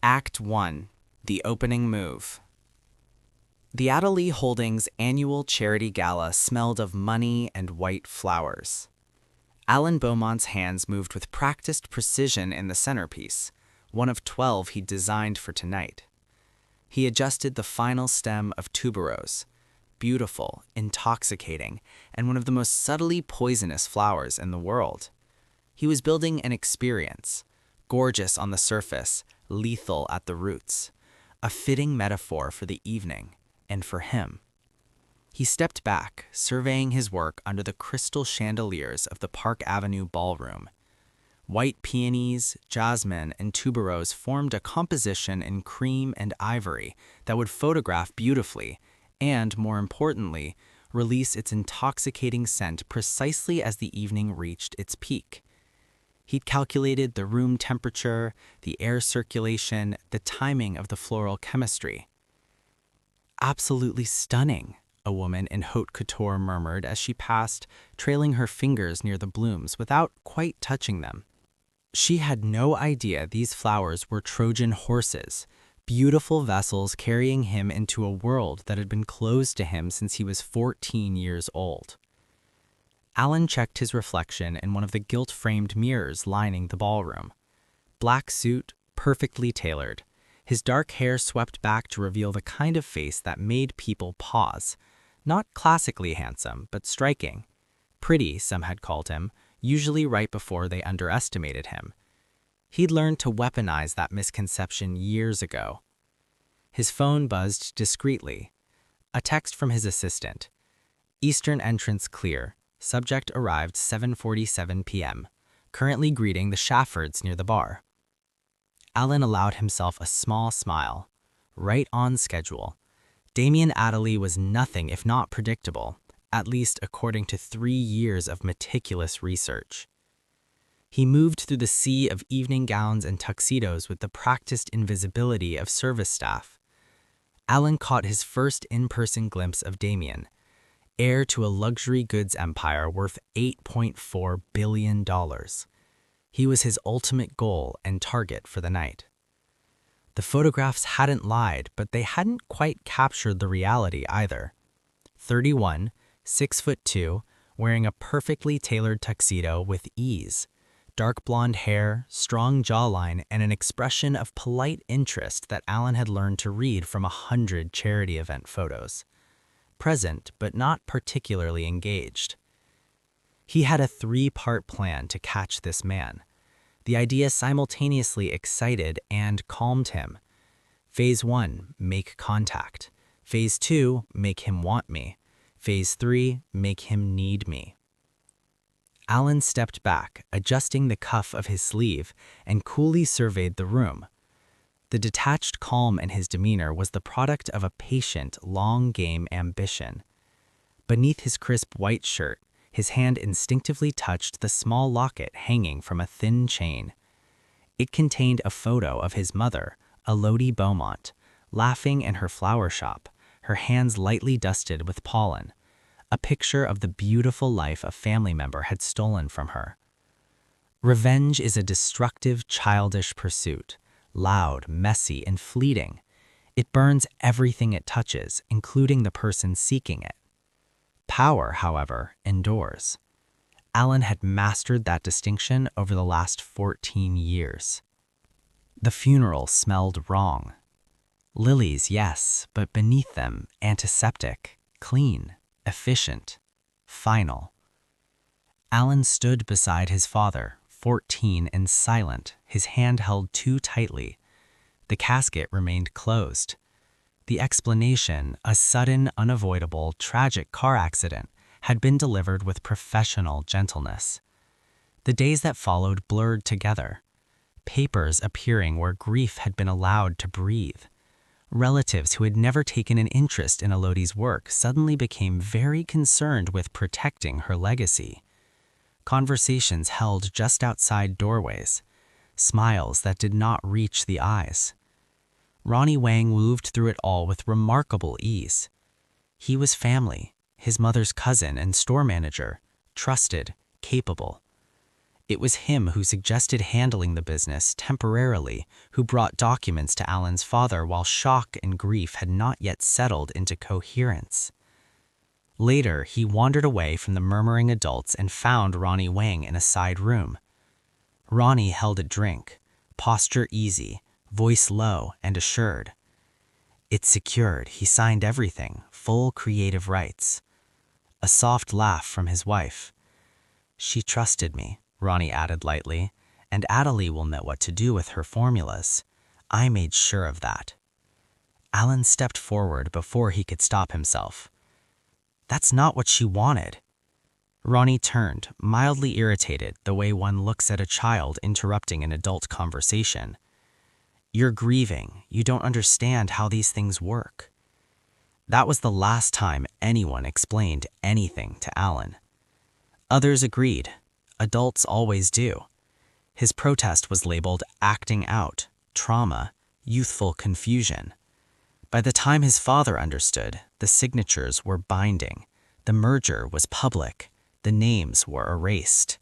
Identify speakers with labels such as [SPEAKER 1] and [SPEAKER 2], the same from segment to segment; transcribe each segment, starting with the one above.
[SPEAKER 1] Act 1. The Opening Move. The Adderley Holdings annual charity gala smelled of money and white flowers. Alan Beaumont's hands moved with practiced precision in the centerpiece, one of 12 he'd designed for tonight. He adjusted the final stem of tuberose, beautiful, intoxicating, and one of the most subtly poisonous flowers in the world. He was building an experience, gorgeous on the surface, lethal at the roots, a fitting metaphor for the evening, and for him. He stepped back, surveying his work under the crystal chandeliers of the Park Avenue ballroom. White peonies, jasmine, and tuberose formed a composition in cream and ivory that would photograph beautifully and, more importantly, release its intoxicating scent precisely as the evening reached its peak. He'd calculated the room temperature, the air circulation, the timing of the floral chemistry. "Absolutely stunning," a woman in haute couture murmured as she passed, trailing her fingers near the blooms without quite touching them. She had no idea these flowers were Trojan horses, beautiful vessels carrying him into a world that had been closed to him since he was 14 years old. Alan checked his reflection in one of the gilt-framed mirrors lining the ballroom. Black suit, perfectly tailored. His dark hair swept back to reveal the kind of face that made people pause. Not classically handsome, but striking. Pretty, some had called him, usually right before they underestimated him. He'd learned to weaponize that misconception years ago. His phone buzzed discreetly. A text from his assistant. "Eastern entrance clear. Subject arrived 7:47 p.m. Currently greeting the Shaffords near the bar." Alan allowed himself a small smile. Right on schedule. Damien Adderley was nothing if not predictable, at least according to 3 years of meticulous research. He moved through the sea of evening gowns and tuxedos with the practiced invisibility of service staff. Alan caught his first in-person glimpse of Damien, heir to a luxury goods empire worth $8.4 billion. He was his ultimate goal and target for the night. The photographs hadn't lied, but they hadn't quite captured the reality either. 31, 6'2", wearing a perfectly tailored tuxedo with ease, dark blonde hair, strong jawline, and an expression of polite interest that Alan had learned to read from 100 charity event photos. Present, but not particularly engaged. He had a 3-part plan to catch this man. The idea simultaneously excited and calmed him. Phase 1, make contact. Phase 2, make him want me. Phase 3, make him need me. Alan stepped back, adjusting the cuff of his sleeve, and coolly surveyed the room. The detached calm in his demeanor was the product of a patient, long-game ambition. Beneath his crisp white shirt, his hand instinctively touched the small locket hanging from a thin chain. It contained a photo of his mother, Elodie Beaumont, laughing in her flower shop, her hands lightly dusted with pollen, a picture of the beautiful life a family member had stolen from her. Revenge is a destructive, childish pursuit, loud, messy, and fleeting. It burns everything it touches, including the person seeking it. Power, however, endures. Alan had mastered that distinction over the last 14 years. The funeral smelled wrong. Lilies, yes, but beneath them, antiseptic, clean, efficient, final. Alan stood beside his father, 14 and silent, his hand held too tightly. The casket remained closed. The explanation, a sudden, unavoidable, tragic car accident, had been delivered with professional gentleness. The days that followed blurred together, papers appearing where grief had been allowed to breathe. Relatives who had never taken an interest in Elodie's work suddenly became very concerned with protecting her legacy. Conversations held just outside doorways, smiles that did not reach the eyes. Ronnie Wang moved through it all with remarkable ease. He was family, his mother's cousin and store manager, trusted, capable. It was him who suggested handling the business temporarily, who brought documents to Alan's father while shock and grief had not yet settled into coherence. Later, he wandered away from the murmuring adults and found Ronnie Wang in a side room. Ronnie held a drink, posture easy, voice low and assured. It's secured, he signed everything, full creative rights. A soft laugh from his wife. She trusted me, Ronnie added lightly, and Adelie will know what to do with her formulas. I made sure of that. Alan stepped forward before he could stop himself. That's not what she wanted. Ronnie turned, mildly irritated the way one looks at a child interrupting an adult conversation. You're grieving. You don't understand how these things work. That was the last time anyone explained anything to Alan. Others agreed. Adults always do. His protest was labeled acting out, trauma, youthful confusion. By the time his father understood, the signatures were binding. The merger was public. The names were erased.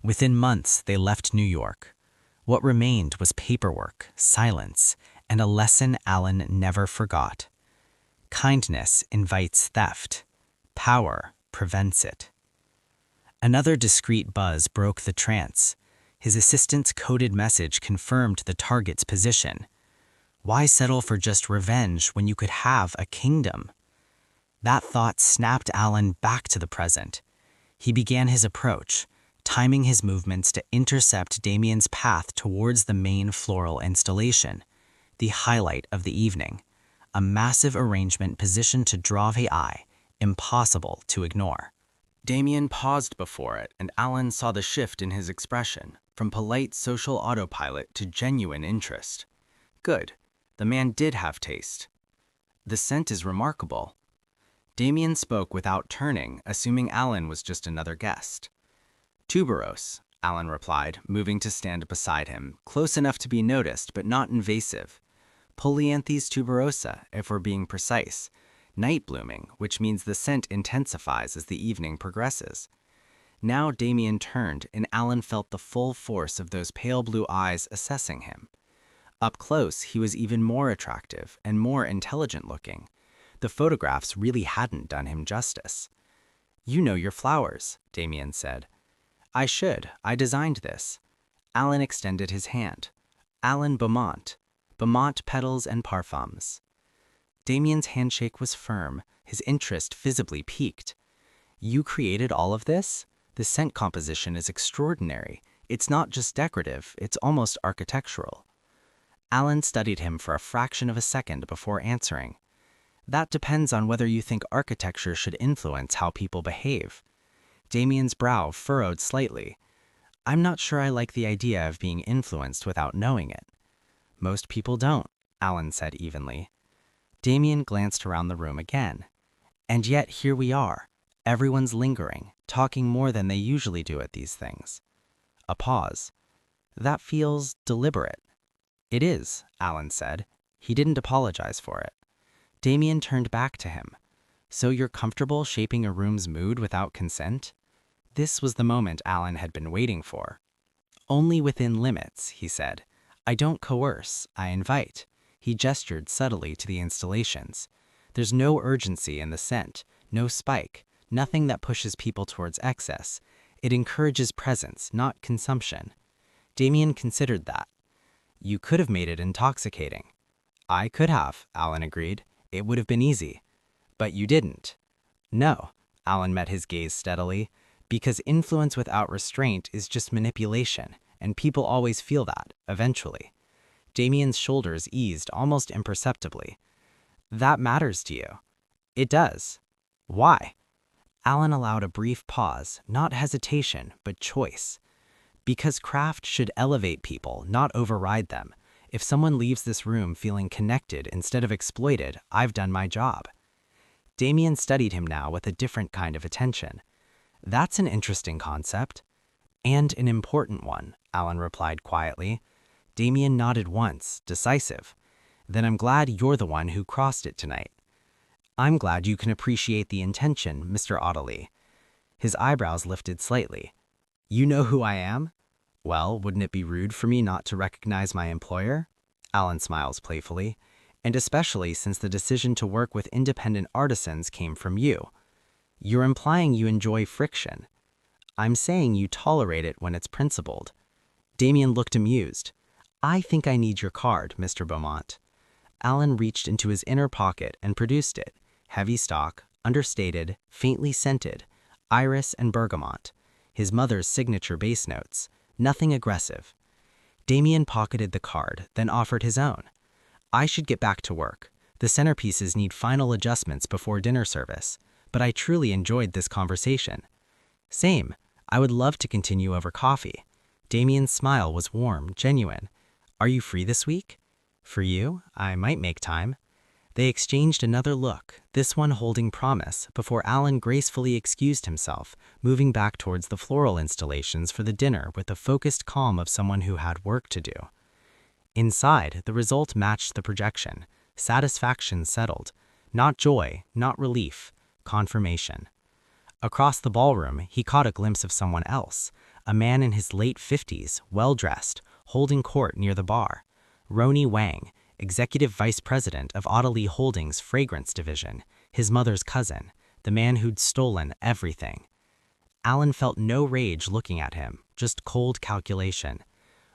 [SPEAKER 1] Within months, they left New York. What remained was paperwork, silence, and a lesson Alan never forgot. Kindness invites theft. Power prevents it. Another discreet buzz broke the trance. His assistant's coded message confirmed the target's position. Why settle for just revenge when you could have a kingdom? That thought snapped Alan back to the present. He began his approach, timing his movements to intercept Damien's path towards the main floral installation, the highlight of the evening, a massive arrangement positioned to draw the eye, impossible to ignore. Damien paused before it, and Alan saw the shift in his expression, from polite social autopilot to genuine interest. Good. The man did have taste. The scent is remarkable. Damien spoke without turning, assuming Alan was just another guest. Tuberose, Alan replied, moving to stand beside him, close enough to be noticed but not invasive. Polyanthes tuberosa, if we're being precise. Night blooming, which means the scent intensifies as the evening progresses. Now Damien turned, and Alan felt the full force of those pale blue eyes assessing him. Up close, he was even more attractive and more intelligent looking. The photographs really hadn't done him justice. You know your flowers, Damien said. I should. I designed this. Alan extended his hand. Alan Bomont. Bomont Petals and Parfums. Damien's handshake was firm, his interest visibly piqued. You created all of this? The scent composition is extraordinary. It's not just decorative, it's almost architectural. Alan studied him for a fraction of a second before answering. That depends on whether you think architecture should influence how people behave. Damien's brow furrowed slightly. I'm not sure I like the idea of being influenced without knowing it. Most people don't, Alan said evenly. Damien glanced around the room again. And yet here we are. Everyone's lingering, talking more than they usually do at these things. A pause. That feels deliberate. It is, Alan said. He didn't apologize for it. Damien turned back to him. So you're comfortable shaping a room's mood without consent? This was the moment Alan had been waiting for. Only within limits, he said. I don't coerce, I invite. He gestured subtly to the installations. There's no urgency in the scent, no spike, nothing that pushes people towards excess. It encourages presence, not consumption. Damien considered that. You could have made it intoxicating. I could have, Alan agreed. It would have been easy. But you didn't. No, Alan met his gaze steadily, because influence without restraint is just manipulation, and people always feel that, eventually. Damien's shoulders eased almost imperceptibly. That matters to you. It does. Why? Alan allowed a brief pause, not hesitation, but choice. Because craft should elevate people, not override them. If someone leaves this room feeling connected instead of exploited, I've done my job. Damien studied him now with a different kind of attention. That's an interesting concept. And an important one, Alan replied quietly. Damien nodded once, decisive. Then I'm glad you're the one who crossed it tonight. I'm glad you can appreciate the intention, Mr. Audley. His eyebrows lifted slightly. You know who I am? Well, wouldn't it be rude for me not to recognize my employer? Alan smiles playfully, and especially since the decision to work with independent artisans came from you. You're implying you enjoy friction. I'm saying you tolerate it when it's principled. Damien looked amused. I think I need your card, Mr. Beaumont. Alan reached into his inner pocket and produced it. Heavy stock, understated, faintly scented, iris and bergamot. His mother's signature bass notes. Nothing aggressive. Damien pocketed the card, then offered his own. I should get back to work. The centerpieces need final adjustments before dinner service, but I truly enjoyed this conversation. Same. I would love to continue over coffee. Damien's smile was warm, genuine. Are you free this week? For you, I might make time. They exchanged another look, this one holding promise, before Alan gracefully excused himself, moving back towards the floral installations for the dinner with the focused calm of someone who had work to do. Inside, the result matched the projection. Satisfaction settled. Not joy, not relief, confirmation. Across the ballroom, he caught a glimpse of someone else, a man in his late 50s, well-dressed, holding court near the bar. Roni Wang, Executive Vice President of Audiobook Holdings' Fragrance Division, his mother's cousin, the man who'd stolen everything. Alan felt no rage looking at him, just cold calculation.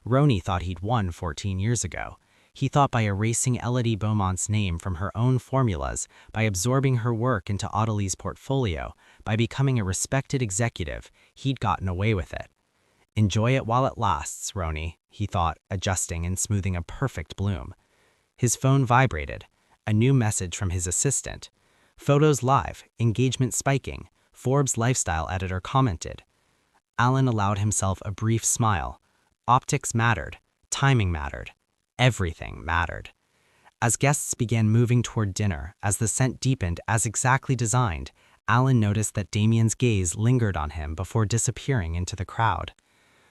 [SPEAKER 1] Roni thought he'd won 14 years ago. He thought by erasing Elodie Beaumont's name from her own formulas, by absorbing her work into Audiobook's portfolio, by becoming a respected executive, he'd gotten away with it. Enjoy it while it lasts, Roni, he thought, adjusting and smoothing a perfect bloom. His phone vibrated. A new message from his assistant. Photos live, engagement spiking, Forbes lifestyle editor commented. Alan allowed himself a brief smile. Optics mattered. Timing mattered. Everything mattered. As guests began moving toward dinner, as the scent deepened as exactly designed, Alan noticed that Damien's gaze lingered on him before disappearing into the crowd.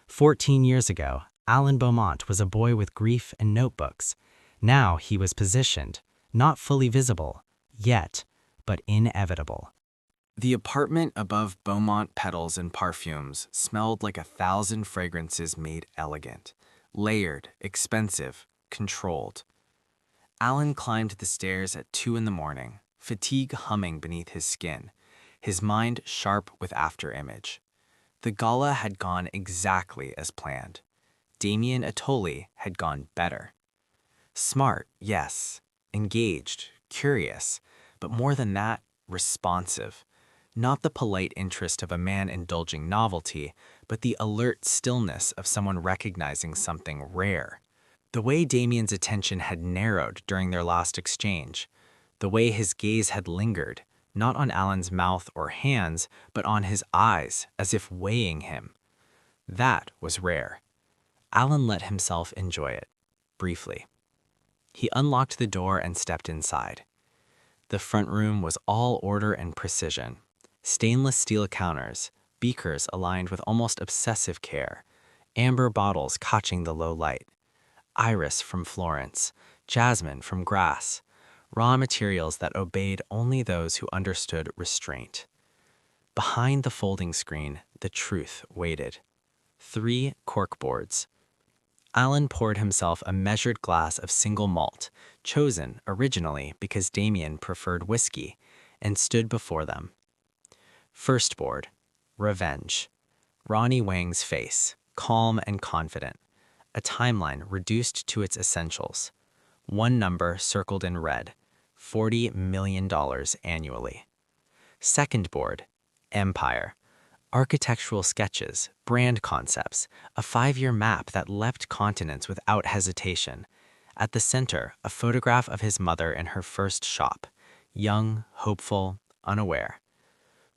[SPEAKER 1] 14 years ago, Alan Beaumont was a boy with grief and notebooks. Now he was positioned, not fully visible, yet, but inevitable. The apartment above Beaumont Petals and Parfums smelled like 1,000 fragrances made elegant, layered, expensive, controlled. Alan climbed the stairs at 2 in the morning, fatigue humming beneath his skin, his mind sharp with after-image. The gala had gone exactly as planned. Damien Attoli had gone better. Smart, yes. Engaged, curious, but more than that, responsive. Not the polite interest of a man indulging novelty, but the alert stillness of someone recognizing something rare. The way Damien's attention had narrowed during their last exchange, the way his gaze had lingered, not on Alan's mouth or hands, but on his eyes, as if weighing him. That was rare. Alan let himself enjoy it, briefly. He unlocked the door and stepped inside. The front room was all order and precision. Stainless steel counters, beakers aligned with almost obsessive care, amber bottles catching the low light, iris from Florence, jasmine from Grasse, raw materials that obeyed only those who understood restraint. Behind the folding screen, the truth waited. 3 corkboards. Alan poured himself a measured glass of single malt, chosen originally because Damien preferred whiskey, and stood before them. First board, Revenge. Roni Wang's face, calm and confident. A timeline reduced to its essentials. One number circled in red, $40 million annually. Second board, Empire. Architectural sketches, brand concepts, a 5-year map that leapt continents without hesitation. At the center, a photograph of his mother in her first shop, young, hopeful, unaware.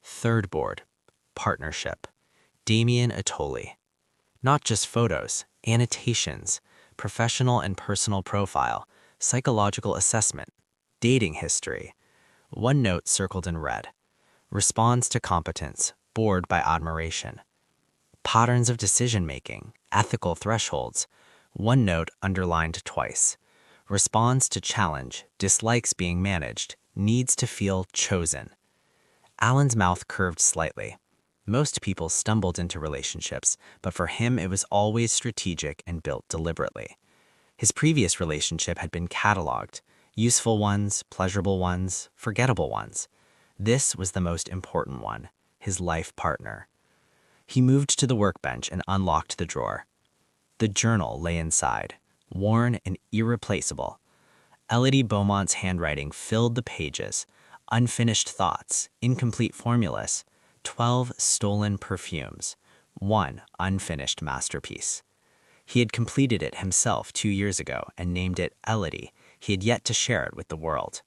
[SPEAKER 1] Third board, Partnership. Damien Attoli. Not just photos, annotations, professional and personal profile, psychological assessment, dating history. One note circled in red. Responds to competence, bored by admiration. Patterns of decision-making, ethical thresholds. One note underlined twice. Responds to challenge, dislikes being managed, needs to feel chosen. Alan's mouth curved slightly. Most people stumbled into relationships, but for him it was always strategic and built deliberately. His previous relationship had been cataloged: useful ones, pleasurable ones, forgettable ones. This was the most important one, his life partner. He moved to the workbench and unlocked the drawer. The journal lay inside, worn and irreplaceable. Elodie Beaumont's handwriting filled the pages: unfinished thoughts, incomplete formulas, 12 stolen perfumes, one unfinished masterpiece. He had completed it himself 2 years ago and named it Elodie. He had yet to share it with the world.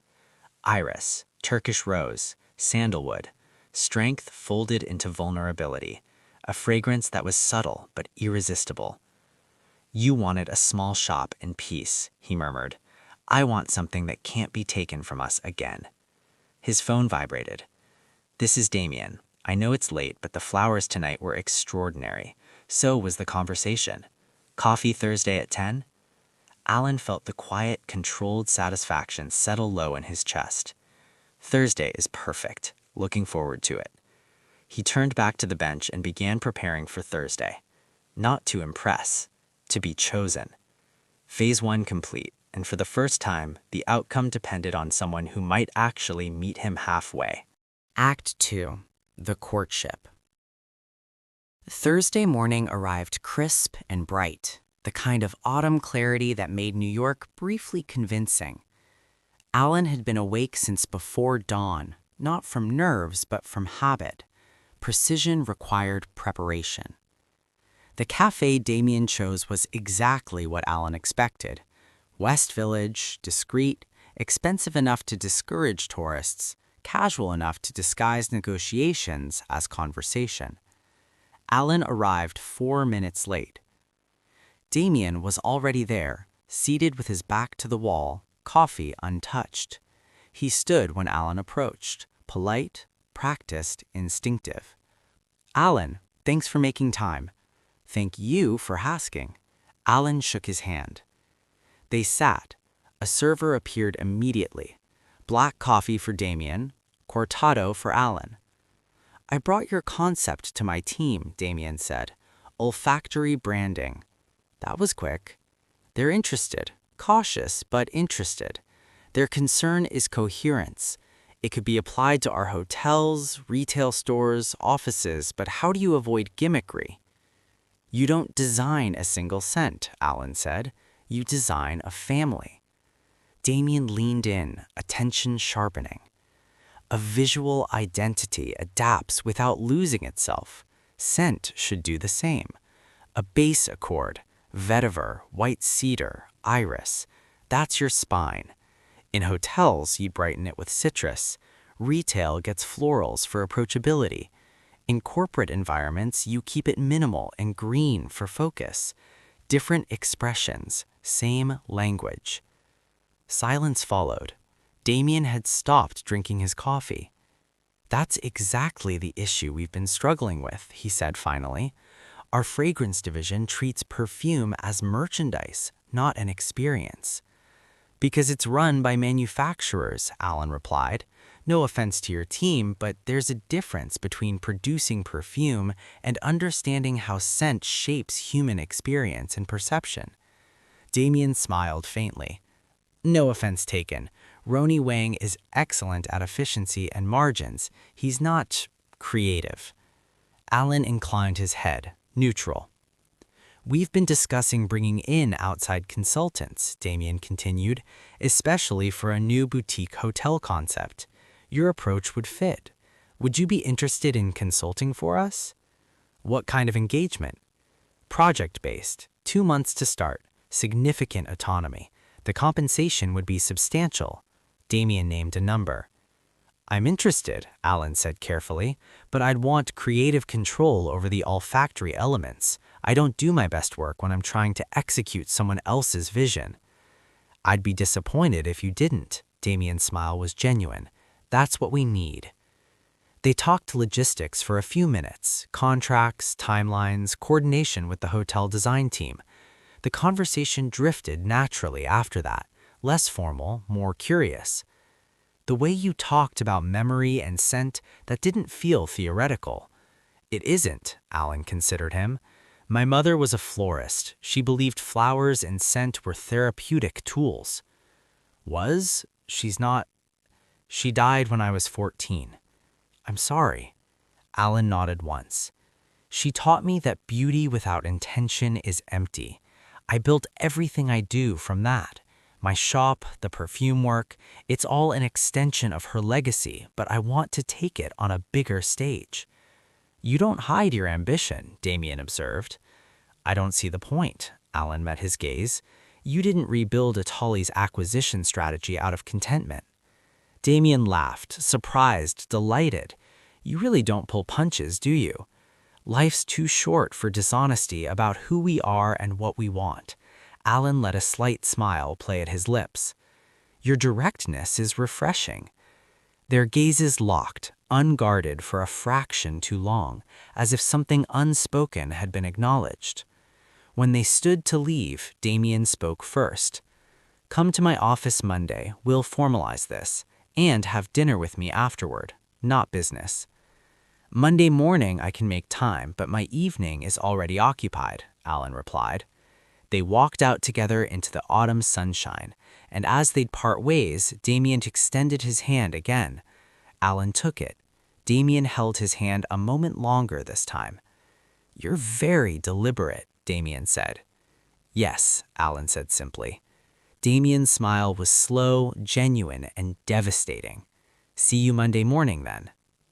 [SPEAKER 1] Iris, Turkish rose, sandalwood, strength folded into vulnerability, a fragrance that was subtle but irresistible. "You wanted a small shop and peace," he murmured. "I want something that can't be taken from us again." His phone vibrated. "This is Damien. I know it's late, but the flowers tonight were extraordinary. So was the conversation. Coffee Thursday at 10? Alan felt the quiet, controlled satisfaction settle low in his chest. "Thursday is perfect. Looking forward to it." He turned back to the bench and began preparing for Thursday. Not to impress, to be chosen. Phase 1 complete, and for the first time, the outcome depended on someone who might actually meet him halfway. Act 2. The Courtship. Thursday morning arrived crisp and bright, the kind of autumn clarity that made New York briefly convincing. Alan had been awake since before dawn, not from nerves but from habit. Precision required preparation. The cafe Damien chose was exactly what Alan expected. West Village, discreet, expensive enough to discourage tourists, casual enough to disguise negotiations as conversation. Alan arrived 4 minutes late. Damien was already there, seated with his back to the wall, coffee untouched. He stood when Alan approached, polite, practiced, instinctive. "Alan, thanks for making time." "Thank you for asking." Alan shook his hand. They sat. A server appeared immediately. Black coffee for Damien, cortado for Alan. "I brought your concept to my team," Damien said. "Olfactory branding." That was quick. "They're interested, cautious but interested. Their concern is coherence. It could be applied to our hotels, retail stores, offices, but how do you avoid gimmickry?" "You don't design a single scent," Alan said. "You design a family." Damien leaned in, attention sharpening. A visual identity adapts without losing itself. Scent should do the same. A base accord, vetiver, white cedar, iris. That's your spine. In hotels, you'd brighten it with citrus. Retail gets florals for approachability. In corporate environments, you keep it minimal and green for focus. Different expressions, same language. Silence followed. Damien had stopped drinking his coffee. "That's exactly the issue we've been struggling with," he said finally. "Our fragrance division treats perfume as merchandise, not an experience." "Because it's run by manufacturers," Alan replied. "No offense to your team, but there's a difference between producing perfume and understanding how scent shapes human experience and perception." Damien smiled faintly. "No offense taken. Roni Wang is excellent at efficiency and margins. He's not creative." Alan inclined his head, neutral. "We've been discussing bringing in outside consultants," Damien continued, "especially for a new boutique hotel concept. Your approach would fit. Would you be interested in consulting for us?" "What kind of engagement?" "Project-based, 2 months to start, significant autonomy. The compensation would be substantial." Damien named a number. "I'm interested," Alan said carefully, "but I'd want creative control over the olfactory elements. I don't do my best work when I'm trying to execute someone else's vision." "I'd be disappointed if you didn't." Damien's smile was genuine. "That's what we need." They talked logistics for a few minutes: contracts, timelines, coordination with the hotel design team. The conversation drifted naturally after that, less formal, more curious. "The way you talked about memory and scent, that didn't feel theoretical. It isn't, Alan considered him. My mother was a florist. She believed flowers and scent were therapeutic tools. Was? She's not. She died when I was 14. I'm sorry. Alan nodded once. She taught me that beauty without intention is empty. I built everything I do from that. My shop, the perfume work, it's all an extension of her legacy, but I want to take it on a bigger stage. You don't hide your ambition, Damien observed. I don't see the point, Alan met his gaze. You didn't rebuild Atali's acquisition strategy out of contentment. Damien laughed, surprised, delighted. You really don't pull punches, do you? Life's too short for dishonesty about who we are and what we want. Alan let a slight smile play at his lips. Your directness is refreshing. Their gazes locked, unguarded for a fraction too long, as if something unspoken had been acknowledged. When they stood to leave, Damien spoke first. Come to my office Monday, we'll formalize this, and have dinner with me afterward, not business. Monday morning I can make time, but my evening is already occupied, Alan replied. They walked out together into the autumn sunshine, and as they'd part ways, Damien extended his hand again. Alan took it. Damien held his hand a moment longer this time. You're very deliberate, Damien said. Yes, Alan said simply. Damien's smile was slow, genuine, and devastating. See you Monday morning, then.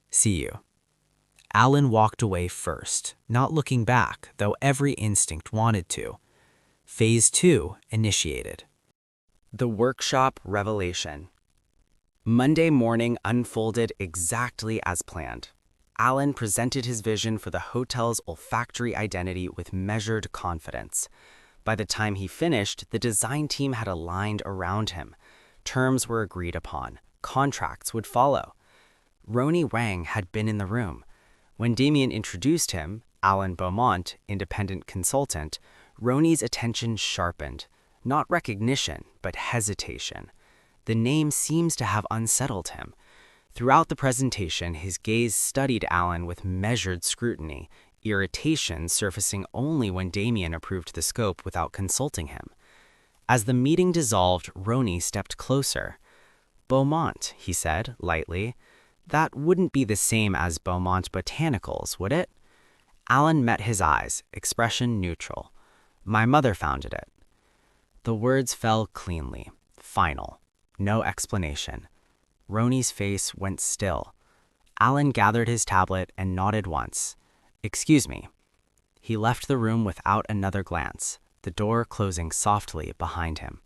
[SPEAKER 1] See you. Alan walked away first, not looking back, though every instinct wanted to. Phase 2 initiated. The workshop revelation. Monday morning unfolded exactly as planned. Alan presented his vision for the hotel's olfactory identity with measured confidence. By the time he finished, the design team had aligned around him. Terms were agreed upon. Contracts would follow. Roni Wang had been in the room. When Damien introduced him, Alan Bomont, independent consultant, Roni's attention sharpened. Not recognition, but hesitation. The name seems to have unsettled him. Throughout the presentation, his gaze studied Alan with measured scrutiny, irritation surfacing only when Damien approved the scope without consulting him. As the meeting dissolved, Roni stepped closer. Beaumont, he said, lightly. That wouldn't be the same as Beaumont Botanicals, would it? Alan met his eyes, expression neutral. My mother founded it. The words fell cleanly, final. No explanation. Roni's face went still. Alan gathered his tablet and nodded once. Excuse me. He left the room without another glance, the door closing softly behind him.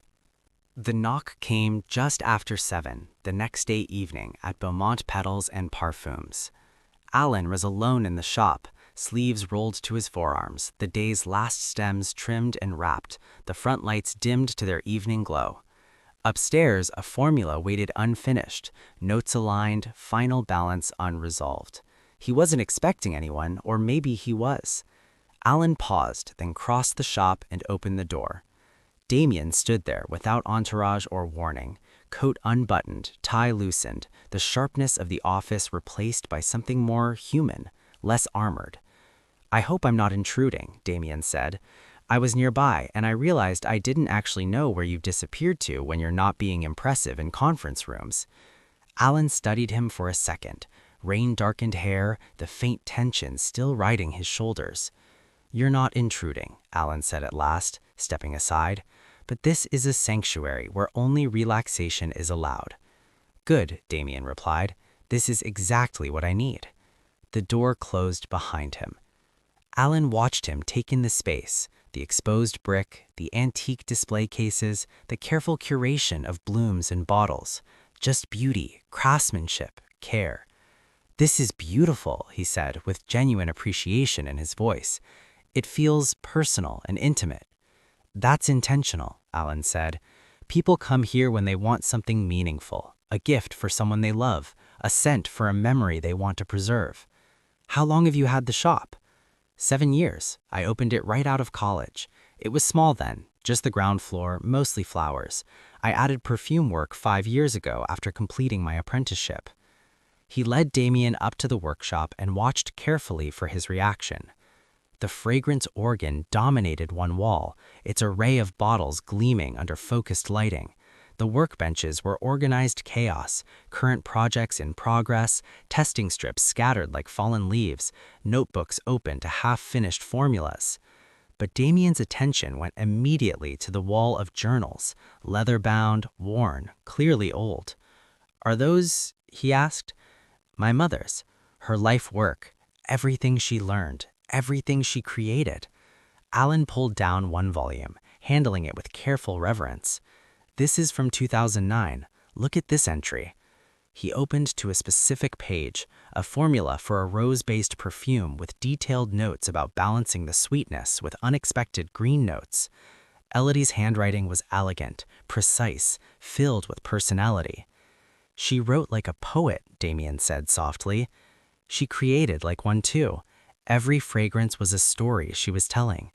[SPEAKER 1] The knock came just after 7, the next day evening at Beaumont Petals and Parfums. Alan was alone in the shop, sleeves rolled to his forearms, the day's last stems trimmed and wrapped, the front lights dimmed to their evening glow. Upstairs, a formula waited unfinished, notes aligned, final balance unresolved. He wasn't expecting anyone, or maybe he was. Alan paused, then crossed the shop and opened the door. Damien stood there without entourage or warning, coat unbuttoned, tie loosened, the sharpness of the office replaced by something more human, less armored. I hope I'm not intruding, Damien said. I was nearby, and I realized I didn't actually know where you've disappeared to when you're not being impressive in conference rooms. Alan studied him for a second, rain-darkened hair, the faint tension still riding his shoulders. You're not intruding, Alan said at last, stepping aside. But this is a sanctuary where only relaxation is allowed. Good, Damien replied. This is exactly what I need. The door closed behind him. Alan watched him take in the space, the exposed brick, the antique display cases, the careful curation of blooms and bottles. Just beauty, craftsmanship, care. This is beautiful, he said, with genuine appreciation in his voice. It feels personal and intimate. That's intentional, Alan said. People come here when they want something meaningful, a gift for someone they love, a scent for a memory they want to preserve. How long have you had the shop? 7 years. I opened it right out of college. It was small then, just the ground floor, mostly flowers. I added perfume work 5 years ago after completing my apprenticeship. He led Damien up to the workshop and watched carefully for his reaction. The fragrance organ dominated one wall, its array of bottles gleaming under focused lighting. The workbenches were organized chaos, current projects in progress, testing strips scattered like fallen leaves, notebooks open to half-finished formulas. But Damien's attention went immediately to the wall of journals, leather-bound, worn, clearly old. "Are those," he asked, "my mother's? Her life work, everything she learned, everything she created?" Alan pulled down one volume, handling it with careful reverence. "This is from 2009. Look at this entry." He opened to a specific page, a formula for a rose-based perfume with detailed notes about balancing the sweetness with unexpected green notes. Elodie's handwriting was elegant, precise, filled with personality. "She wrote like a poet," Damien said softly. "She created like one too. Every fragrance was a story she was telling."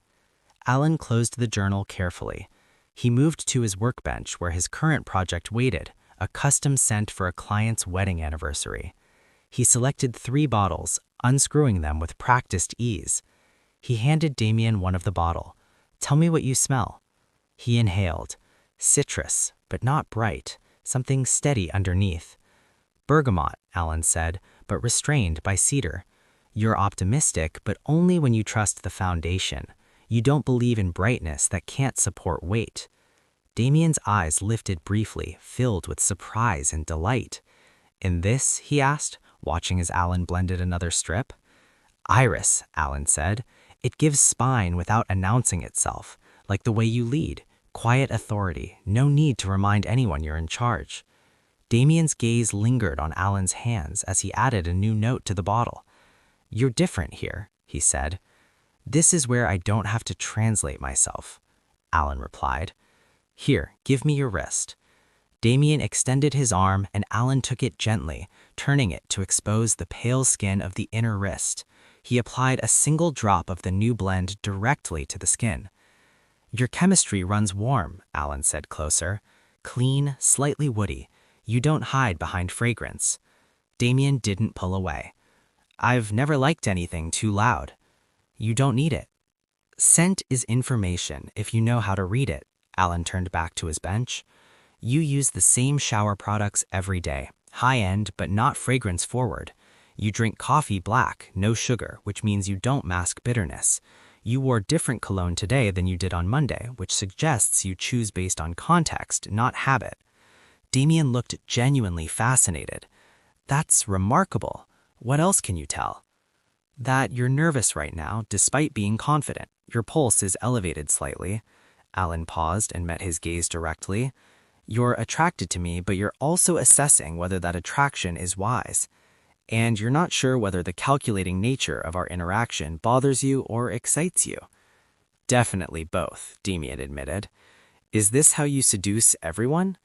[SPEAKER 1] Alan closed the journal carefully. He moved to his workbench where his current project waited, a custom scent for a client's wedding anniversary. He selected 3 bottles, unscrewing them with practiced ease. He handed Damien one of the bottle. "Tell me what you smell." He inhaled. Citrus, but not bright, something steady underneath. "Bergamot," Alan said, but restrained by cedar. "You're optimistic, but only when you trust the foundation. You don't believe in brightness that can't support weight." Damien's eyes lifted briefly, filled with surprise and delight. "In this?" he asked, watching as Alan blended another strip. "Iris," Alan said. "It gives spine without announcing itself, like the way you lead. Quiet authority, no need to remind anyone you're in charge." Damien's gaze lingered on Alan's hands as he added a new note to the bottle. "You're different here," he said. "This is where I don't have to translate myself," Alan replied. "Here, give me your wrist." Damien extended his arm and Alan took it gently, turning it to expose the pale skin of the inner wrist. He applied a single drop of the new blend directly to the skin. "Your chemistry runs warm," Alan said closer. "Clean, slightly woody. You don't hide behind fragrance." Damien didn't pull away. "I've never liked anything too loud." "You don't need it." "Scent is information if you know how to read it." Alan turned back to his bench. "You use the same shower products every day, high-end but not fragrance-forward. You drink coffee black, no sugar, which means you don't mask bitterness. You wore different cologne today than you did on Monday, which suggests you choose based on context, not habit." Damien looked genuinely fascinated. "That's remarkable. What else can you tell?" "That you're nervous right now, despite being confident. Your pulse is elevated slightly." Alan paused and met his gaze directly. "You're attracted to me, but you're also assessing whether that attraction is wise. And you're not sure whether the calculating nature of our interaction bothers you or excites you." "Definitely both," Damien admitted. "Is this how you seduce everyone?"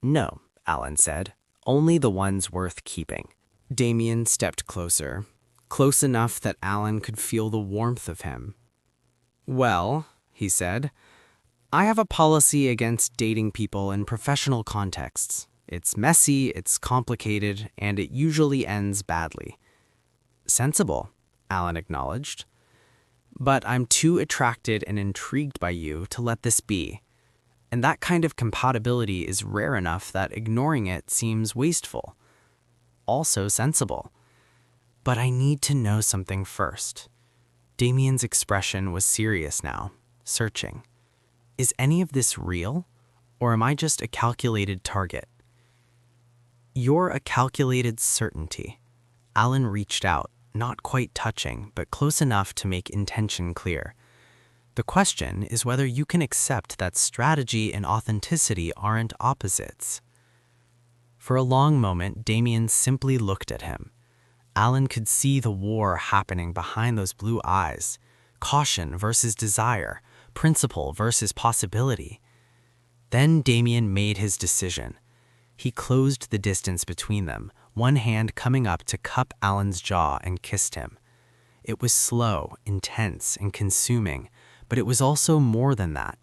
[SPEAKER 1] "No," Alan said. "Only the ones worth keeping." Damien stepped closer, close enough that Alan could feel the warmth of him. "Well," he said, "I have a policy against dating people in professional contexts. It's messy, it's complicated, and it usually ends badly." "Sensible," Alan acknowledged. "But I'm too attracted and intrigued by you to let this be. And that kind of compatibility is rare enough that ignoring it seems wasteful." "Also sensible. But I need to know something first." Damien's expression was serious now, searching. "Is any of this real, or am I just a calculated target?" "You're a calculated certainty." Alan reached out, not quite touching, but close enough to make intention clear. "The question is whether you can accept that strategy and authenticity aren't opposites." For a long moment, Damien simply looked at him. Alan could see the war happening behind those blue eyes. Caution versus desire, principle versus possibility. Then Damien made his decision. He closed the distance between them, one hand coming up to cup Alan's jaw and kissed him. It was slow, intense, and consuming, but it was also more than that.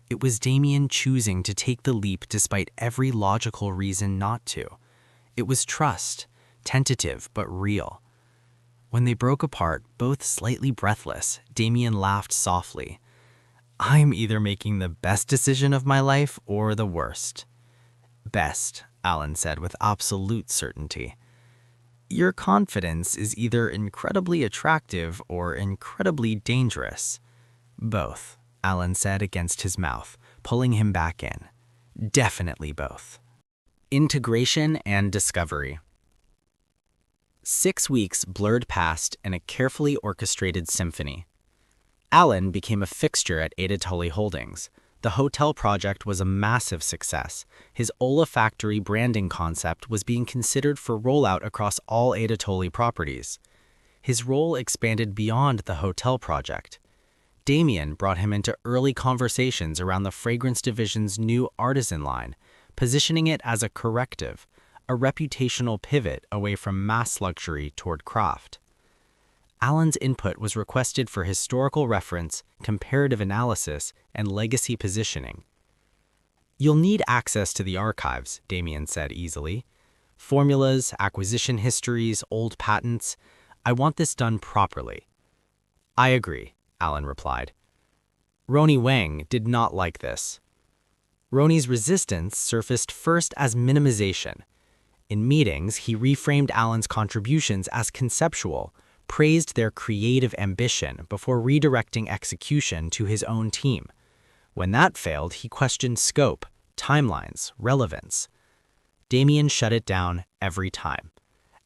[SPEAKER 1] It was Damien choosing to take the leap despite every logical reason not to. It was trust, tentative but real. When they broke apart, both slightly breathless, Damien laughed softly. "I'm either making the best decision of my life or the worst." "Best," Alan said with absolute certainty. "Your confidence is either incredibly attractive or incredibly dangerous." "Both," Alan said against his mouth, pulling him back in. "Definitely both." Integration and discovery. 6 weeks blurred past in a carefully orchestrated symphony. Alan became a fixture at Adatoli Holdings. The hotel project was a massive success. His olfactory branding concept was being considered for rollout across all Adatoli properties. His role expanded beyond the hotel project. Damien brought him into early conversations around the fragrance division's new artisan line, positioning it as a corrective, a reputational pivot away from mass luxury toward craft. Alan's input was requested for historical reference, comparative analysis, and legacy positioning. "You'll need access to the archives," Damien said easily. "Formulas, acquisition histories, old patents. I want this done properly." "I agree," Alan replied. Roni Wang did not like this. Roni's resistance surfaced first as minimization. In meetings, he reframed Alan's contributions as conceptual, praised their creative ambition before redirecting execution to his own team. When that failed, he questioned scope, timelines, relevance. Damien shut it down every time.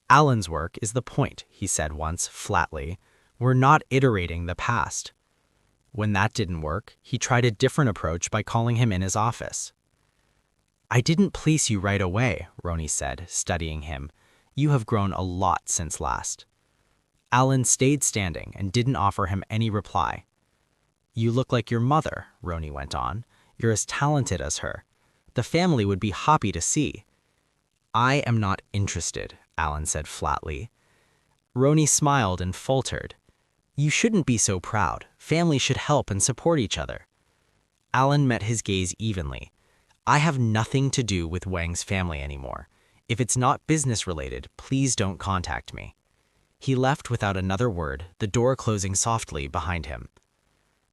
[SPEAKER 1] "Alan's work is the point," he said once, flatly. "We're not iterating the past." When that didn't work, he tried a different approach by calling him in his office. "I didn't place you right away," Roni said, studying him. "You have grown a lot since last." Alan stayed standing and didn't offer him any reply. "You look like your mother," Roni went on. "You're as talented as her. The family would be happy to see." "I am not interested," Alan said flatly. Roni smiled and faltered. "You shouldn't be so proud. Families should help and support each other." Alan met his gaze evenly. "I have nothing to do with Wang's family anymore. If it's not business-related, please don't contact me." He left without another word, the door closing softly behind him.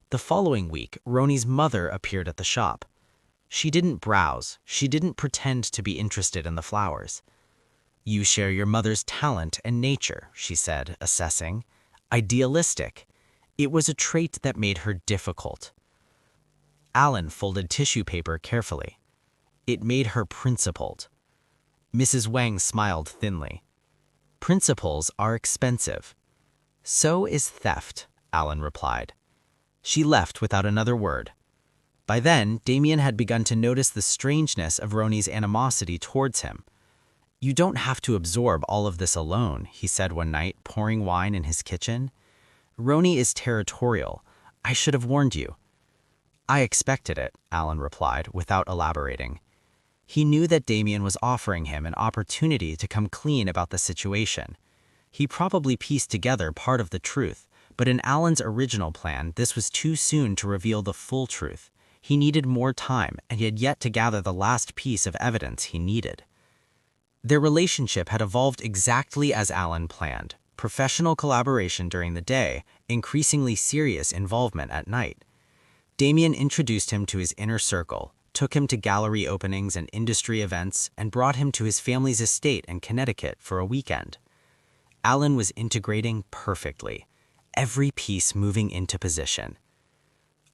[SPEAKER 1] The following week, Roni's mother appeared at the shop. She didn't browse. She didn't pretend to be interested in the flowers. "You share your mother's talent and nature," she said, assessing. "Idealistic." It was a trait that made her difficult. Alan folded tissue paper carefully. "It made her principled." Mrs. Wang smiled thinly. "Principles are expensive." "So is theft," Alan replied. She left without another word. By then, Damien had begun to notice the strangeness of Roni's animosity towards him. "You don't have to absorb all of this alone," he said one night, pouring wine in his kitchen. "Roni is territorial. I should have warned you." "I expected it," Alan replied, without elaborating. He knew that Damien was offering him an opportunity to come clean about the situation. He probably pieced together part of the truth, but in Alan's original plan, this was too soon to reveal the full truth. He needed more time, and he had yet to gather the last piece of evidence he needed. Their relationship had evolved exactly as Alan planned: professional collaboration during the day, increasingly serious involvement at night. Damien introduced him to his inner circle, took him to gallery openings and industry events, and brought him to his family's estate in Connecticut for a weekend. Alan was integrating perfectly, every piece moving into position.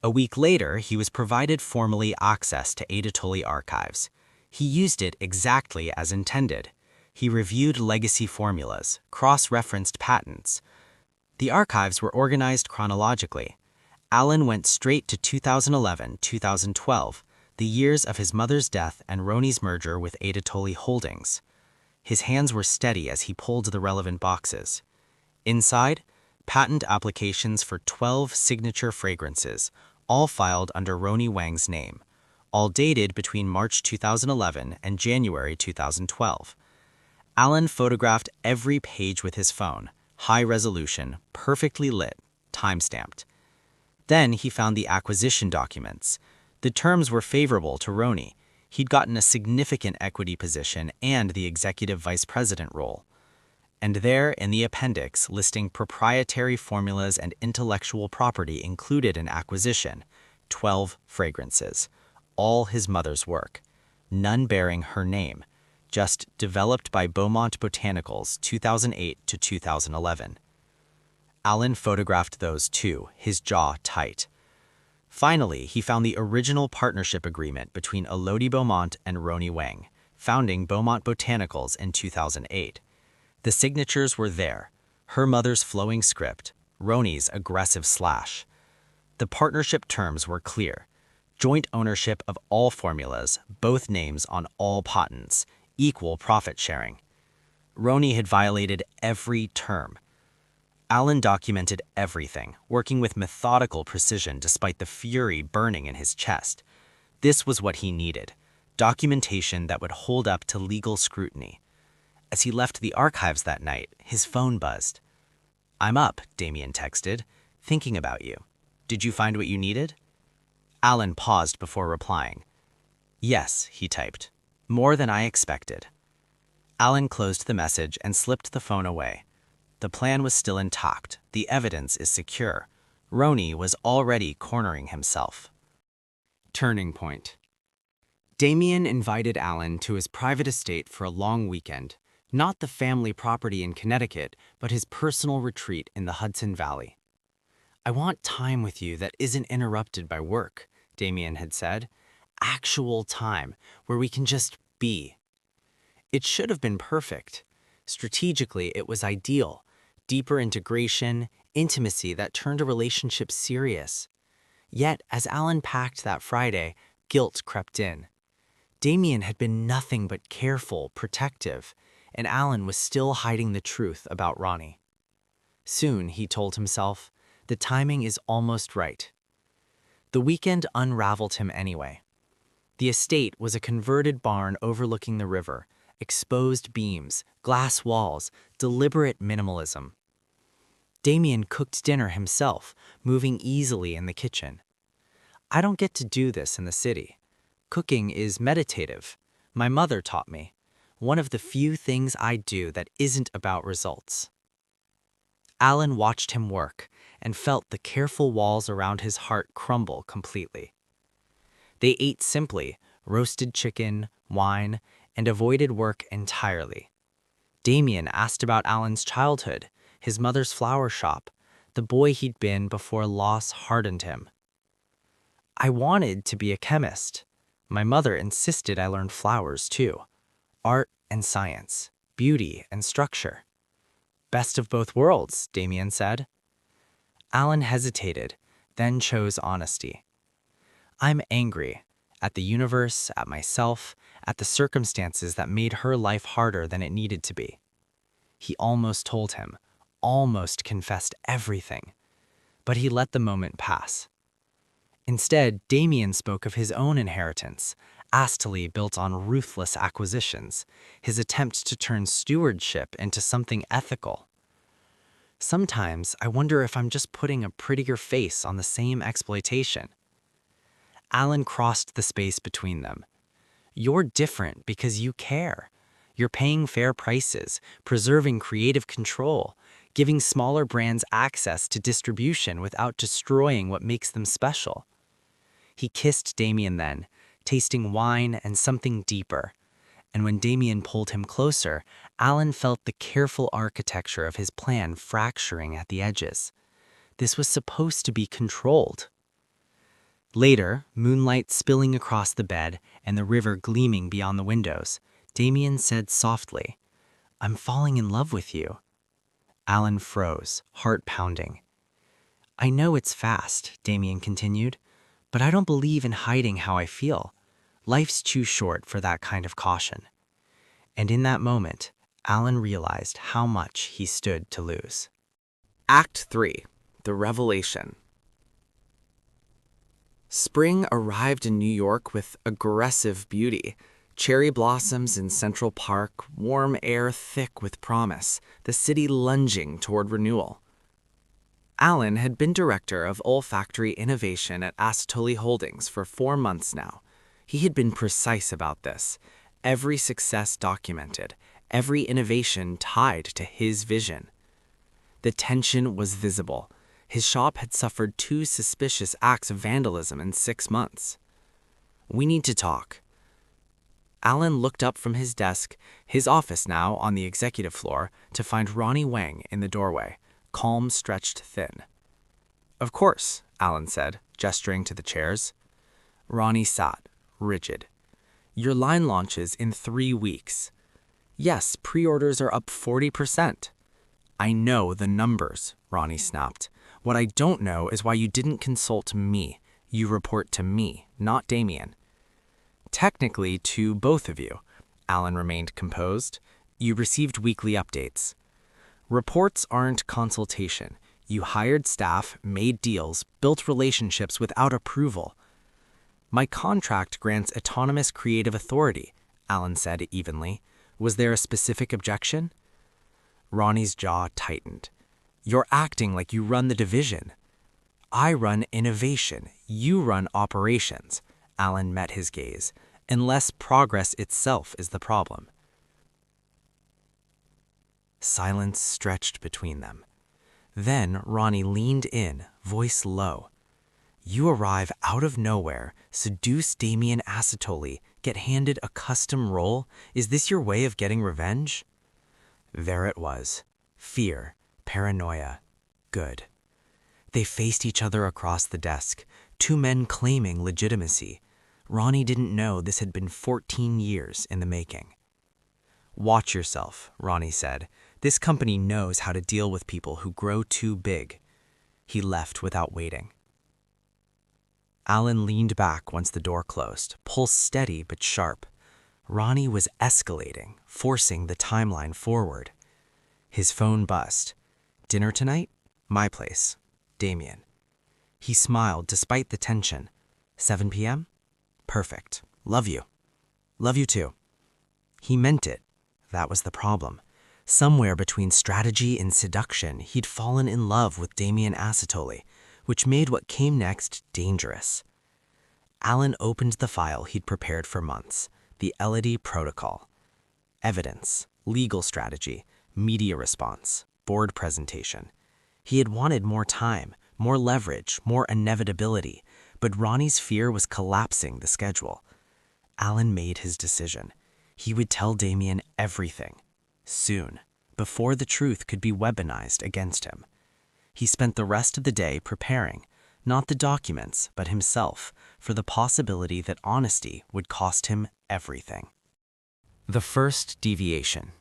[SPEAKER 1] A week later, he was provided formally access to Adatoli archives. He used it exactly as intended. He reviewed legacy formulas, cross-referenced patents. The archives were organized chronologically. Alan went straight to 2011-2012, the years of his mother's death and Roni's merger with Adatoli Holdings. His hands were steady as he pulled the relevant boxes. Inside, patent applications for 12 signature fragrances, all filed under Roni Wang's name, all dated between March 2011 and January 2012. Alan photographed every page with his phone, high resolution, perfectly lit, time-stamped. Then he found the acquisition documents. The terms were favorable to Roni. He'd gotten a significant equity position and the executive vice president role. and there in the appendix listing proprietary formulas and intellectual property included in acquisition, 12 fragrances, all his mother's work, none bearing her name, just developed by Bomont Botanicals 2008 to 2011. Alan photographed those too, his jaw tight. Finally, he found the original partnership agreement between Elodie Bomont and Roni Wang, founding Bomont Botanicals in 2008. The signatures were there, her mother's flowing script, Roni's aggressive slash. The partnership terms were clear. Joint ownership of all formulas, both names on all patents, equal profit sharing. Roni had violated every term. Alan documented everything, working with methodical precision despite the fury burning in his chest. This was what he needed, documentation that would hold up to legal scrutiny. As he left the archives that night, his phone buzzed. "I'm up," Damien texted, "thinking about you. Did you find what you needed?" Alan paused before replying. "Yes," he typed. "More than I expected." Alan closed the message and slipped the phone away. The plan was still intact. The evidence is secure. Roni was already cornering himself. Turning point. Damien invited Alan to his private estate for a long weekend, not the family property in Connecticut, but his personal retreat in the Hudson Valley. "I want time with you that isn't interrupted by work," Damien had said. "Actual time, where we can just be." It should have been perfect. Strategically, it was ideal. Deeper integration, intimacy that turned a relationship serious. Yet, as Alan packed that Friday, guilt crept in. Damien had been nothing but careful, protective, and Alan was still hiding the truth about Roni. Soon, he told himself, the timing is almost right. The weekend unraveled him anyway. The estate was a converted barn overlooking the river, exposed beams, glass walls, deliberate minimalism. Damien cooked dinner himself, moving easily in the kitchen. "I don't get to do this in the city. Cooking is meditative. My mother taught me. One of the few things I do that isn't about results." Alan watched him work and felt the careful walls around his heart crumble completely. They ate simply, roasted chicken, wine, and avoided work entirely. Damien asked about Alan's childhood, his mother's flower shop, the boy he'd been before loss hardened him. "I wanted to be a chemist. My mother insisted I learn flowers too. Art and science, beauty and structure." "Best of both worlds," Damien said. Alan hesitated, then chose honesty. "I'm angry. At the universe, at myself, at the circumstances that made her life harder than it needed to be." He almost told him, almost confessed everything, but he let the moment pass. Instead, Damien spoke of his own inheritance, Astely built on ruthless acquisitions, his attempt to turn stewardship into something ethical. "Sometimes I wonder if I'm just putting a prettier face on the same exploitation." Alan crossed the space between them. "You're different because you care. You're paying fair prices, preserving creative control, giving smaller brands access to distribution without destroying what makes them special." He kissed Damien then, tasting wine and something deeper. And when Damien pulled him closer, Alan felt the careful architecture of his plan fracturing at the edges. This was supposed to be controlled. Later, moonlight spilling across the bed and the river gleaming beyond the windows, Damien said softly, "I'm falling in love with you." Alan froze, heart pounding. "I know it's fast," Damien continued, "but I don't believe in hiding how I feel. Life's too short for that kind of caution." And in that moment, Alan realized how much he stood to lose. Act 3. The Revelation. Spring arrived in New York with aggressive beauty. Cherry blossoms in Central Park, warm air thick with promise, the city lunging toward renewal. Alan had been director of olfactory innovation at Asatoли Holdings for 4 months now. He had been precise about this. Every success documented, every innovation tied to his vision. The tension was visible. His shop had suffered 2 suspicious acts of vandalism in 6 months. "We need to talk." Alan looked up from his desk, his office now on the executive floor, to find Ronnie Wang in the doorway, calm, stretched thin. "Of course," Alan said, gesturing to the chairs. Ronnie sat, rigid. "Your line launches in 3 weeks. Yes, pre-orders are up 40%. "I know the numbers," Ronnie snapped. "What I don't know is why you didn't consult me. You report to me, not Damien." "Technically, to both of you," Alan remained composed. "You received weekly updates. Reports aren't consultation. You hired staff, made deals, built relationships without approval." "My contract grants autonomous creative authority," Alan said evenly. "Was there a specific objection?" Ronnie's jaw tightened. "You're acting like you run the division." "I run innovation. You run operations." Alan met his gaze. "Unless progress itself is the problem." Silence stretched between them. Then Ronnie leaned in, voice low. "You arrive out of nowhere, seduce Damien Acetoli, get handed a custom role? Is this your way of getting revenge?" There it was. Fear, paranoia, good. They faced each other across the desk, 2 men claiming legitimacy. Ronnie didn't know this had been 14 years in the making. "Watch yourself," Ronnie said. "This company knows how to deal with people who grow too big." He left without waiting. Alan leaned back once the door closed, pulse steady but sharp. Ronnie was escalating, forcing the timeline forward. His phone buzzed. "Dinner tonight? My place. Damien." He smiled despite the tension. 7 p.m.? Perfect. Love you. Love you too. He meant it. That was the problem. Somewhere between strategy and seduction, he'd fallen in love with Damien Acetoli, which made what came next dangerous. Alan opened the file he'd prepared for months, the Elodie Protocol. Evidence, legal strategy, media response, board presentation. He had wanted more time, more leverage, more inevitability, but Ronnie's fear was collapsing the schedule. Alan made his decision. He would tell Damien everything, soon, before the truth could be weaponized against him. He spent the rest of the day preparing, not the documents, but himself, for the possibility that honesty would cost him everything. The first deviation.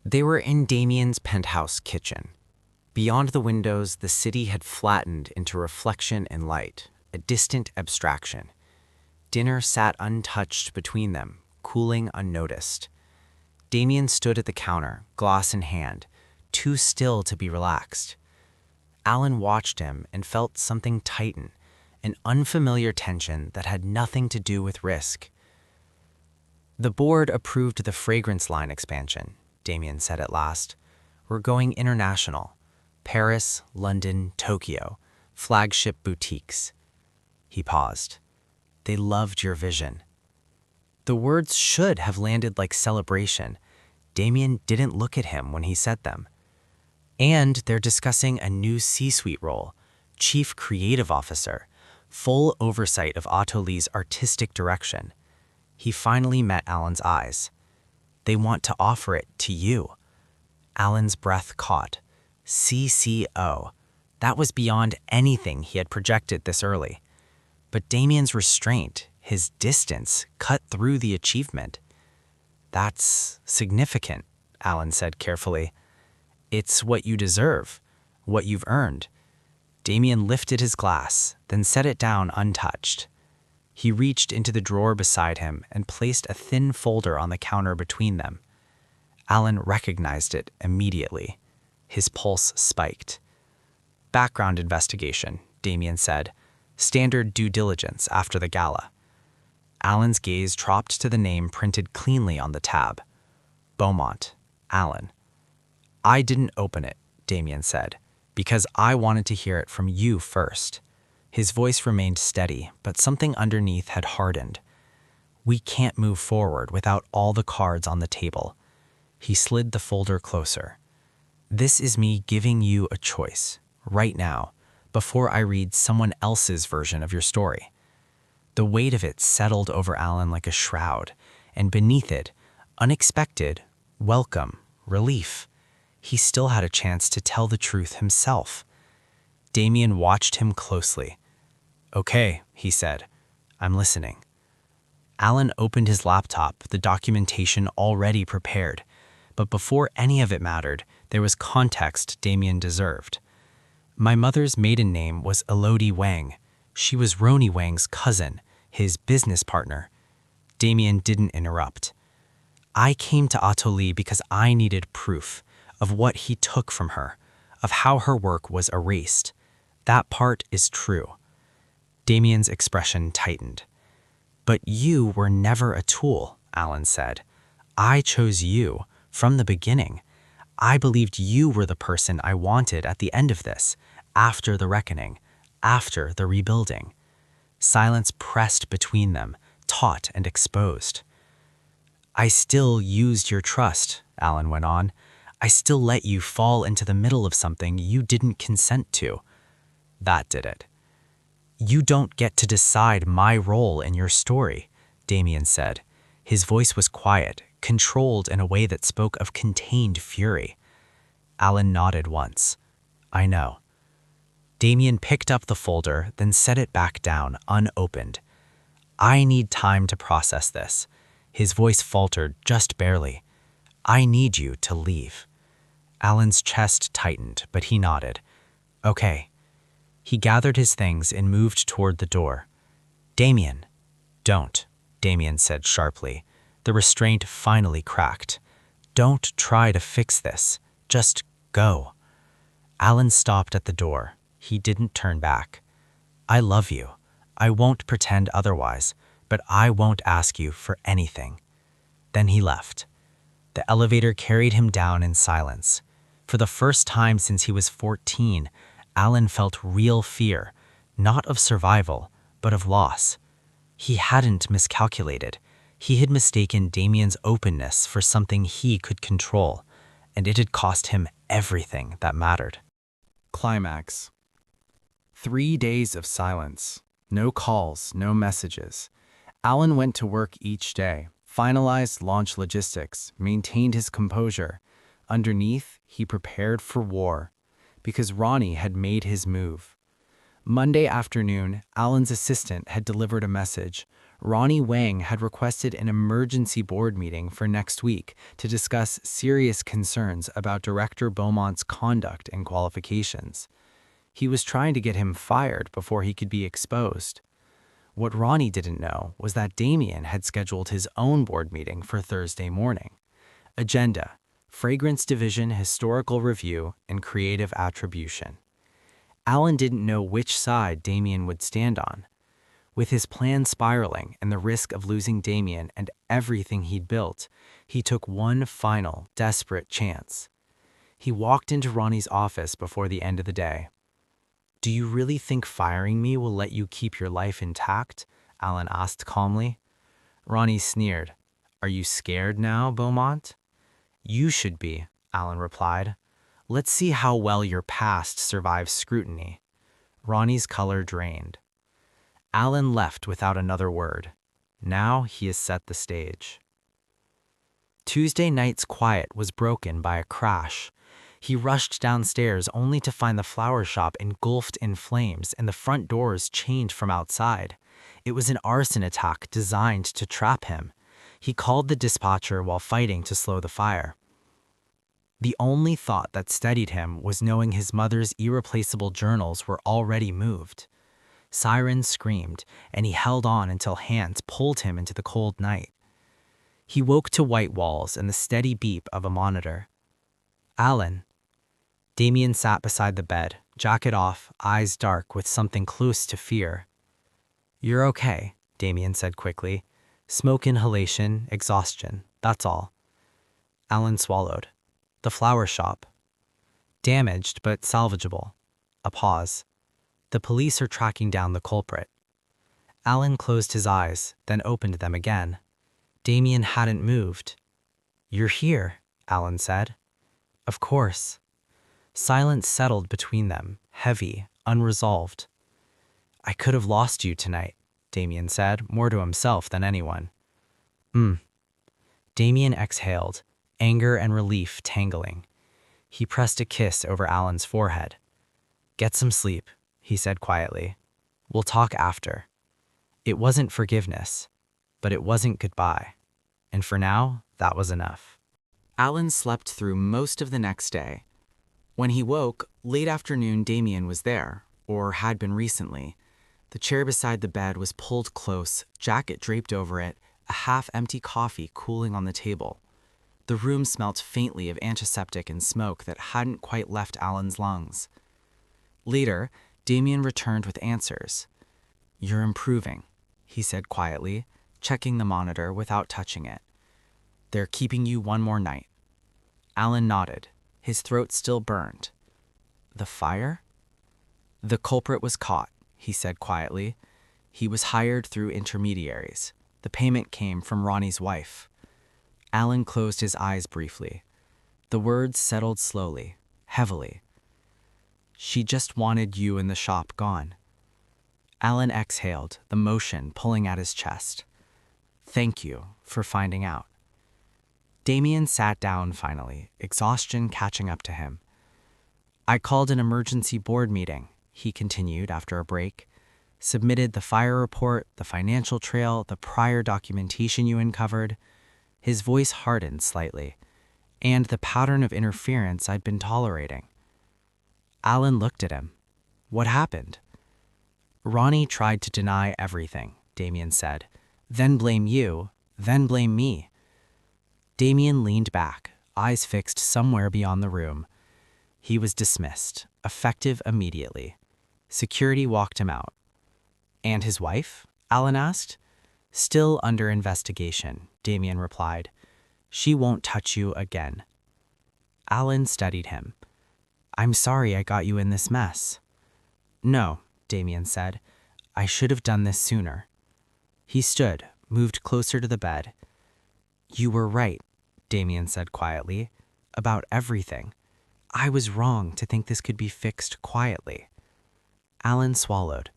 [SPEAKER 1] They were in Damien's penthouse kitchen. Beyond the windows, the city had flattened into reflection and light, a distant abstraction. Dinner sat untouched between them, cooling unnoticed. Damien stood at the counter, glass in hand, too still to be relaxed. Alan watched him and felt something tighten, an unfamiliar tension that had nothing to do with risk. "The board approved the fragrance line expansion," Damien said at last. "We're going international. Paris, London, Tokyo, flagship boutiques." He paused. "They loved your vision." The words should have landed like celebration. Damien didn't look at him when he said them. "And they're discussing a new C-suite role, Chief Creative Officer, full oversight of Ateli's artistic direction." He finally met Alan's eyes. "They want to offer it to you." Alan's breath caught. CCO. That was beyond anything he had projected this early. But Damien's restraint, his distance, cut through the achievement. "That's significant," Alan said carefully. "It's what you deserve, what you've earned." Damien lifted his glass, then set it down untouched. He reached into the drawer beside him and placed a thin folder on the counter between them. Alan recognized it immediately. His pulse spiked. "Background investigation," Damien said. "Standard due diligence after the gala." Alan's gaze dropped to the name printed cleanly on the tab. Beaumont, Alan. "I didn't open it," Damien said, "because I wanted to hear it from you first." His voice remained steady, but something underneath had hardened. We can't move forward without all the cards on the table. He slid the folder closer. This is me giving you a choice, right now, before I read someone else's version of your story. The weight of it settled over Alan like a shroud, and beneath it, unexpected, welcome, relief. He still had a chance to tell the truth himself. Damien watched him closely. Okay, he said. I'm listening. Alan opened his laptop, the documentation already prepared. But before any of it mattered, there was context Damien deserved. My mother's maiden name was Elodie Wang. She was Roni Wang's cousin, his business partner. Damien didn't interrupt. I came to Atelier because I needed proof of what he took from her, of how her work was erased. That part is true. Damien's expression tightened. But you were never a tool, Alan said. I chose you from the beginning. I believed you were the person I wanted at the end of this, after the reckoning, after the rebuilding. Silence pressed between them, taut and exposed. I still used your trust, Alan went on. I still let you fall into the middle of something you didn't consent to. That did it. You don't get to decide my role in your story, Damien said. His voice was quiet, controlled in a way that spoke of contained fury. Alan nodded once. I know. Damien picked up the folder, then set it back down, unopened. I need time to process this. His voice faltered just barely. I need you to leave. Alan's chest tightened, but he nodded. Okay. He gathered his things and moved toward the door. Damien. Don't, Damien said sharply. The restraint finally cracked. Don't try to fix this. Just go. Alan stopped at the door. He didn't turn back. I love you. I won't pretend otherwise, but I won't ask you for anything. Then he left. The elevator carried him down in silence. For the first time since he was 14, Alan felt real fear, not of survival, but of loss. He hadn't miscalculated. He had mistaken Damien's openness for something he could control, and it had cost him everything that mattered. Climax. 3 days of silence. No calls, no messages. Alan went to work each day, finalized launch logistics, maintained his composure. Underneath, he prepared for war, because Ronnie had made his move. Monday afternoon, Alan's assistant had delivered a message. Ronnie Wang had requested an emergency board meeting for next week to discuss serious concerns about Director Beaumont's conduct and qualifications. He was trying to get him fired before he could be exposed. What Ronnie didn't know was that Damien had scheduled his own board meeting for Thursday morning. Agenda: Fragrance Division Historical Review and Creative Attribution. Alan didn't know which side Damien would stand on. With his plan spiraling and the risk of losing Damien and everything he'd built, he took one final, desperate chance. He walked into Ronnie's office before the end of the day. Do you really think firing me will let you keep your life intact? Alan asked calmly. Ronnie sneered. Are you scared now, Beaumont? You should be, Alan replied. Let's see how well your past survives scrutiny. Ronnie's color drained. Alan left without another word. Now he has set the stage. Tuesday night's quiet was broken by a crash. He rushed downstairs only to find the flower shop engulfed in flames and the front doors chained from outside. It was an arson attack designed to trap him. He called the dispatcher while fighting to slow the fire. The only thought that steadied him was knowing his mother's irreplaceable journals were already moved. Sirens screamed, and he held on until hands pulled him into the cold night. He woke to white walls and the steady beep of a monitor. Alan. Damien sat beside the bed, jacket off, eyes dark with something close to fear. You're okay, Damien said quickly. Smoke inhalation, exhaustion, that's all. Alan swallowed. The flower shop. Damaged but salvageable. A pause. The police are tracking down the culprit. Alan closed his eyes, then opened them again. Damien hadn't moved. "You're here," Alan said. "Of course." Silence settled between them, heavy, unresolved. "I could have lost you tonight," Damien said, more to himself than anyone. Damien exhaled, anger and relief tangling. He pressed a kiss over Alan's forehead. "Get some sleep," he said quietly. "We'll talk after." It wasn't forgiveness, but it wasn't goodbye. And for now, that was enough. Alan slept through most of the next day. When he woke, late afternoon, Damien was there, or had been recently. The chair beside the bed was pulled close, jacket draped over it, a half-empty coffee cooling on the table. The room smelt faintly of antiseptic and smoke that hadn't quite left Alan's lungs. Later, Damien returned with answers. "You're improving," he said quietly, checking the monitor without touching it. "They're keeping you one more night." Alan nodded. His throat still burned. "The fire?" "The culprit was caught," he said quietly. "He was hired through intermediaries. The payment came from Ronnie's wife." Alan closed his eyes briefly. The words settled slowly, heavily. "She just wanted you in the shop gone." Alan exhaled, the motion pulling at his chest. "Thank you for finding out." Damien sat down finally, exhaustion catching up to him. "I called an emergency board meeting," he continued after a break. "Submitted the fire report, the financial trail, the prior documentation you uncovered." His voice hardened slightly. "And the pattern of interference I'd been tolerating." Alan looked at him. "What happened?" "Ronnie tried to deny everything," Damien said. "Then blame you, then blame me." Damien leaned back, eyes fixed somewhere beyond the room. He was dismissed, effective immediately. Security walked him out. "And his wife?" Alan asked. "Still under investigation," Damien replied. "She won't touch you again." Alan studied him. "I'm sorry I got you in this mess." "No," Damien said. "I should have done this sooner." He stood, moved closer to the bed. "You were right," Damien said quietly, "about everything. I was wrong to think this could be fixed quietly." Alan swallowed.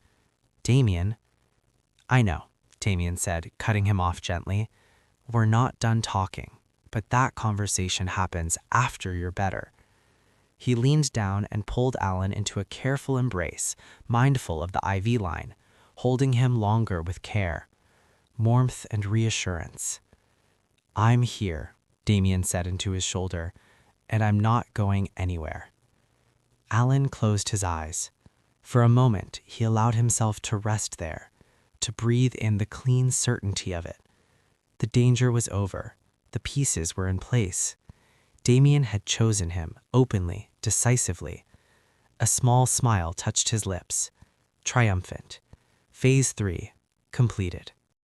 [SPEAKER 1] "Damien?" "I know," Damien said, cutting him off gently. "We're not done talking, but that conversation happens after you're better." He leaned down and pulled Alan into a careful embrace, mindful of the IV line, holding him longer with care. Warmth and reassurance. "I'm here," Damien said into his shoulder, "and I'm not going anywhere." Alan closed his eyes. For a moment, he allowed himself to rest there, to breathe in the clean certainty of it. The danger was over. The pieces were in place. Damien had chosen him, openly, decisively. A small smile touched his lips. Triumphant. Phase 3, completed.